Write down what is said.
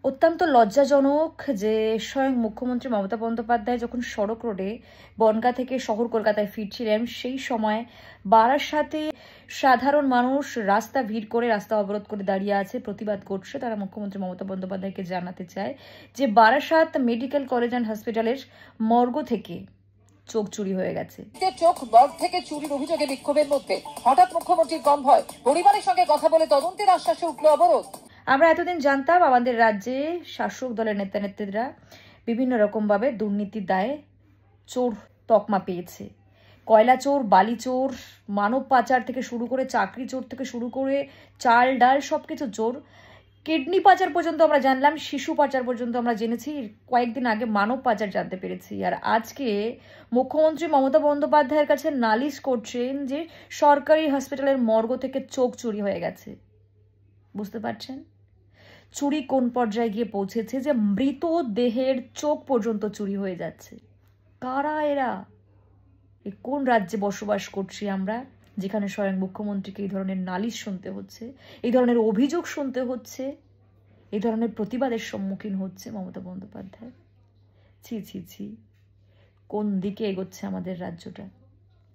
অত্যন্ত লজ্জাজনক যে স্বয়ং মুখ্যমন্ত্রী মমতা বন্দ্যোপাধ্যায় যখন সড়ক রোডে বনগাঁ থেকে শহর কলকাতায় ফিরছিলেন, সেই সময় বারাসাতে সাধারণ মানুষ রাস্তা ভিড় করে, রাস্তা অবরোধ করে দাঁড়িয়ে আছে, প্রতিবাদ করছে। তারা মুখ্যমন্ত্রী মমতা বন্দ্যোপাধ্যায়কে জানাতে চায় যে বারাসাত মেডিকেল কলেজ অ্যান্ড হসপিটালের মর্গ থেকে চোখ চুরি হয়ে গেছে। চোখ মর্গ থেকে চুরির অভিযোগে বিক্ষোভের মধ্যে হঠাৎ মুখ্যমন্ত্রীর কনভয় পরিবারের সঙ্গে কথা বলে তদন্তের আশ্বাসে উঠল অবরোধ। আমরা এতদিন জানতাম আমাদের রাজ্যে শাসক দলের নেতা নেত্রীরা বিভিন্ন রকমভাবে দুর্নীতির দায়ে চোর তকমা পেয়েছে। কয়লা চোর, বালি চোর, মানব পাচার থেকে শুরু করে, চাকরি চোর থেকে শুরু করে, চাল ডাল সবকিছু চোর। কিডনি পাচার পর্যন্ত আমরা জানলাম, শিশু পাচার পর্যন্ত আমরা জেনেছি, কয়েকদিন আগে মানব পাচার জানতে পেরেছি। আর আজকে মুখ্যমন্ত্রী মমতা বন্দ্যোপাধ্যায়ের কাছে নালিশ করছেন যে সরকারি হসপিটালের মর্গ থেকে চোখ চুরি হয়ে গেছে। বুঝতে পারছেন চুরি কোন পর্যায়ে গিয়ে পৌঁছেছে, যে মৃত দেহের চোখ পর্যন্ত চুরি হয়ে যাচ্ছে। কারা এরা? কোন রাজ্যে বসবাস করছি আমরা, যেখানে স্বয়ং মুখ্যমন্ত্রীকে এই ধরনের নালিশ শুনতে হচ্ছে, এই ধরনের অভিযোগ শুনতে হচ্ছে, এই ধরনের প্রতিবাদের সম্মুখীন হচ্ছে মমতা বন্দ্যোপাধ্যায়? ছি ছি ছি, কোন দিকে এগোচ্ছে আমাদের রাজ্যটা?